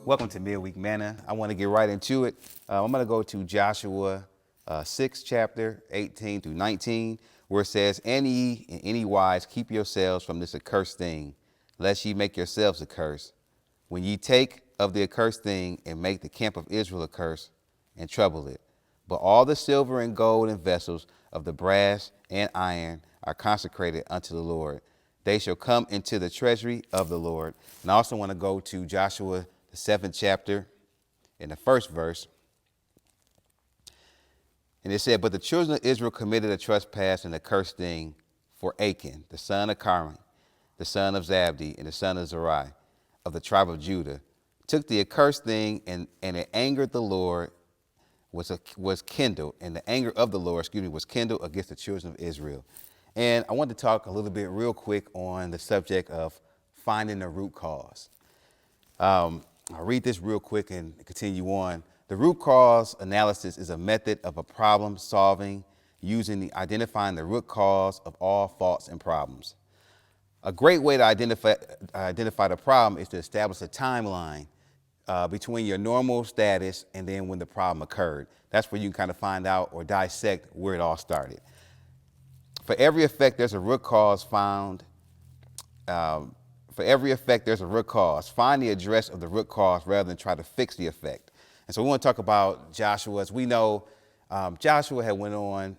Welcome to Midweek Manna. I want to get right into it. I'm going to go to Joshua 6, chapter 18 through 19, where it says, "And ye in any wise keep yourselves from this accursed thing, lest ye make yourselves accursed. When ye take of the accursed thing and make the camp of Israel accursed and trouble it. But all the silver and gold and vessels of the brass and iron are consecrated unto the Lord. They shall come into the treasury of the Lord." And I also want to go to Joshua, the 7th chapter, in the first verse. And it said, "But the children of Israel committed a trespass and a cursed thing for Achan, the son of Carmi, the son of Zabdi, and the son of Zerai, of the tribe of Judah, took the accursed thing, and it angered the Lord, was kindled, and the anger of the Lord, was kindled against the children of Israel." And I want to talk a little bit real quick on the subject of finding the root cause. I'll read this real quick and continue on. The root cause analysis is a method of a problem solving using identifying the root cause of all faults and problems. A great way to identify the problem is to establish a timeline between your normal status and then when the problem occurred. That's where you can kind of find out or dissect where it all started. For every effect, there's a root cause found. For every effect, there's a root cause. Find the address of the root cause rather than try to fix the effect. And so we want to talk about Joshua. As we know, Joshua had went on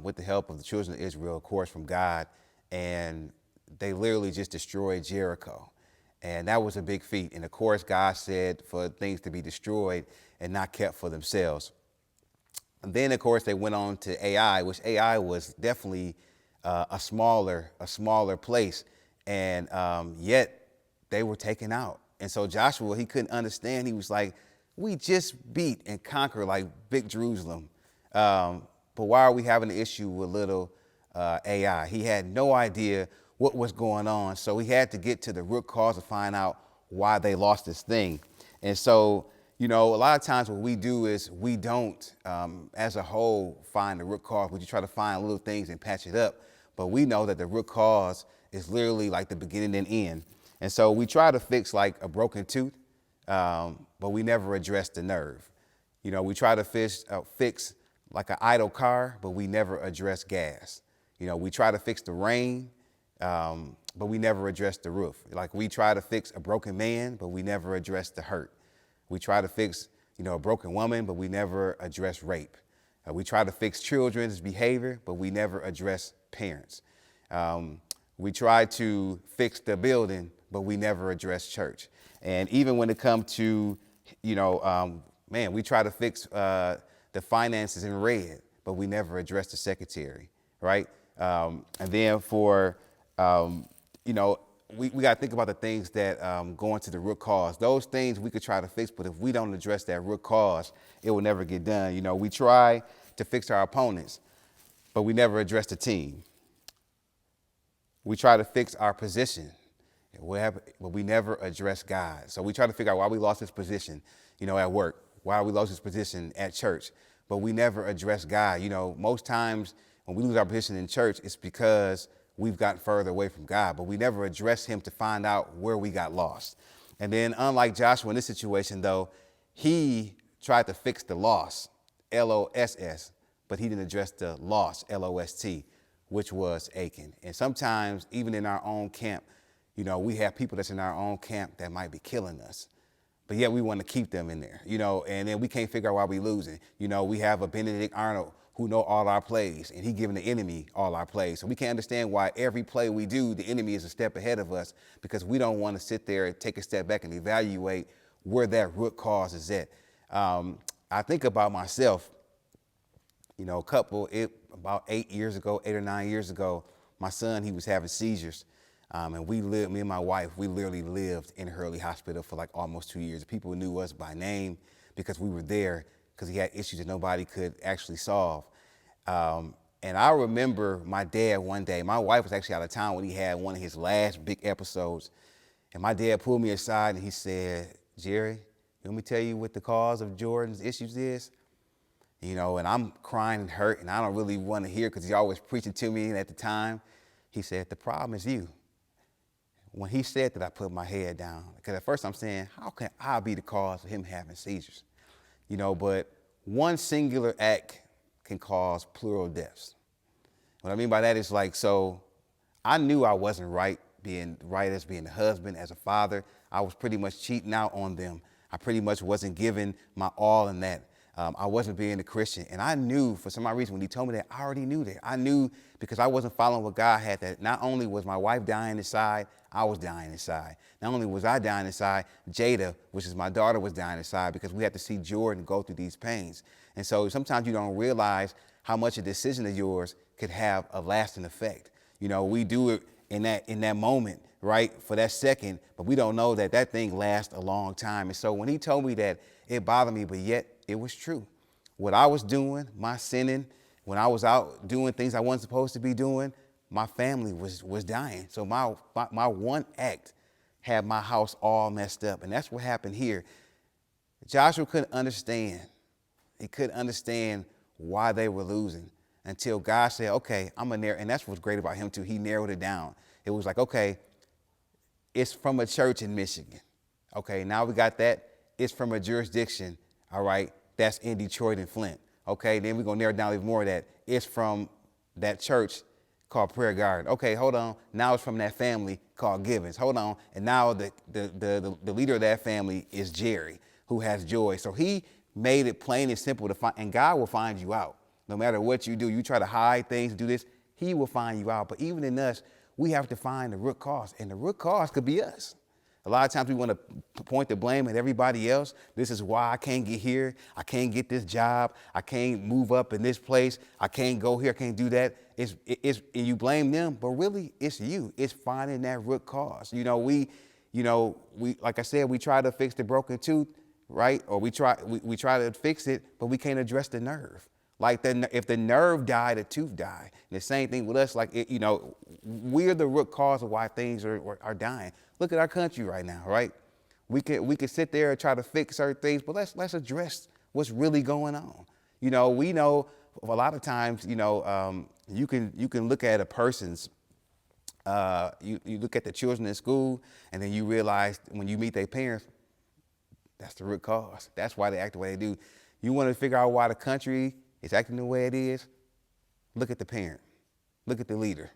with the help of the children of Israel, of course, from God, and they literally just destroyed Jericho. And that was a big feat. And of course, God said for things to be destroyed and not kept for themselves. And then, of course, they went on to Ai, which Ai was definitely a smaller place. And yet they were taken out. And so Joshua, he couldn't understand. He was like, we just beat and conquered like big Jerusalem. But why are we having an issue with little Ai? He had no idea what was going on. So he had to get to the root cause to find out why they lost this thing. And so, a lot of times what we do is we don't, as a whole, find the root cause. We just try to find little things and patch it up. But we know that the root cause is literally like the beginning and end. And so we try to fix like a broken tooth, but we never address the nerve. We try to fix like an idle car, but we never address gas. We try to fix the rain, but we never address the roof. Like we try to fix a broken man, but we never address the hurt. We try to fix, a broken woman, but we never address rape. We try to fix children's behavior, but we never address parents. We try to fix the building, but we never address church. And even when it comes to, we try to fix the finances in red, but we never address the secretary, right? And then for, we got to think about the things that go into the root cause. Those things we could try to fix, but if we don't address that root cause, it will never get done. We try to fix our opponents, but we never address the team. We try to fix our position, but we never address God. So we try to figure out why we lost this position, at work, why we lost this position at church, but we never address God. Most times when we lose our position in church, it's because we've gotten further away from God, but we never address him to find out where we got lost. And then unlike Joshua in this situation, though, he tried to fix the loss, L-O-S-S, but he didn't address the loss, L-O-S-T, which was Achan. And sometimes even in our own camp, we have people that's in our own camp that might be killing us, but yet we want to keep them in there, and then we can't figure out why we losing. We have a Benedict Arnold who know all our plays, and he giving the enemy all our plays. So we can't understand why every play we do, the enemy is a step ahead of us, because we don't want to sit there and take a step back and evaluate where that root cause is at. I think about myself, about 8 or 9 years ago, my son, he was having seizures. And me and my wife, we literally lived in Hurley Hospital for like almost 2 years. People knew us by name because we were there, because he had issues that nobody could actually solve. And I remember my dad one day, my wife was actually out of town when he had one of his last big episodes. And my dad pulled me aside and he said, "Jerry, let me tell you what the cause of Jordan's issues is." And I'm crying and hurt, and I don't really want to hear, because he's always preaching to me. And at the time, he said, "The problem is you." when he said that, I put my head down. Because at first I'm saying, how can I be the cause of him having seizures? But one singular act can cause plural deaths. What I mean by that is so I knew I wasn't right as being a husband, as a father. I was pretty much cheating out on them. I pretty much wasn't giving my all in that. I wasn't being a Christian. And I knew, for some odd reason, when he told me that, I already knew that. I knew because I wasn't following what God had, that not only was my wife dying inside, I was dying inside. Not only was I dying inside, Jada, which is my daughter, was dying inside, because we had to see Jordan go through these pains. And so sometimes you don't realize how much a decision of yours could have a lasting effect. We do it in that moment, right, for that second, but we don't know that thing lasts a long time. And so when he told me that, it bothered me, but yet it was true. What I was doing, my sinning, when I was out doing things I wasn't supposed to be doing, my family was dying. So my one act had my house all messed up. And that's what happened here. Joshua couldn't understand. He couldn't understand why they were losing until God said, okay, I'm going to narrow. And that's what's great about him too. He narrowed it down. It was like, okay, it's from a church in Michigan. Okay, now we got that. It's from a jurisdiction, all right, that's in Detroit and Flint. Okay, then we're going to narrow down even more of that. It's from that church called Prayer Garden. Okay, hold on. Now it's from that family called Givens. Hold on. And now the leader of that family is Jerry, who has joy. So he made it plain and simple to find, and God will find you out. No matter what you do, you try to hide things, do this, he will find you out. But even in us, we have to find the root cause, and the root cause could be us. A lot of times we want to point the blame at everybody else. This is why I can't get here. I can't get this job. I can't move up in this place. I can't go here. I can't do that. And you blame them, but really it's you. It's finding that root cause. We like I said, we try to fix the broken tooth, right? Or we try to fix it, but we can't address the nerve. Like if the nerve died, the tooth died. And the same thing with us. We're the root cause of why things are dying. Look at our country right now, right? We could sit there and try to fix certain things, but let's address what's really going on. We know a lot of times, you can look at a person's, you look at the children in school, and then you realize when you meet their parents, that's the root cause. That's why they act the way they do. You want to figure out why the country is acting the way it is? Look at the parent. Look at the leader.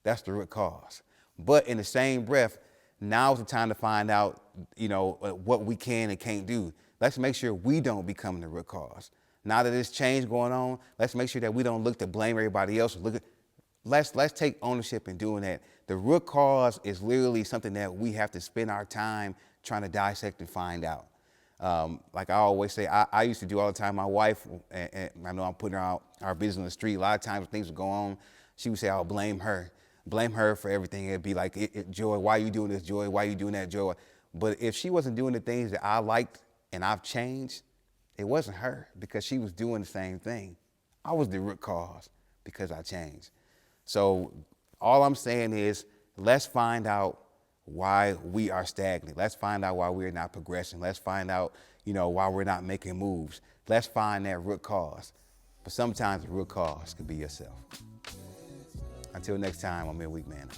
That's the root cause. But in the same breath, now's the time to find out, what we can and can't do. Let's make sure we don't become the root cause. Now that there's change going on, let's make sure that we don't look to blame everybody else. Let's take ownership in doing that. The root cause is literally something that we have to spend our time trying to dissect and find out. Like I always say, I used to do all the time. My wife, and I know I'm putting our business on the street. A lot of times when things would go on, she would say, I'll blame her. Blame her for everything. It'd be like, Joy, why are you doing this, Joy? Why are you doing that, Joy? But if she wasn't doing the things that I liked and I've changed, it wasn't her, because she was doing the same thing. I was the root cause because I changed. So all I'm saying is, let's find out why we are stagnant. Let's find out why we're not progressing. Let's find out, why we're not making moves. Let's find that root cause. But sometimes the root cause could be yourself. Until next time, I'm Midweek Manna.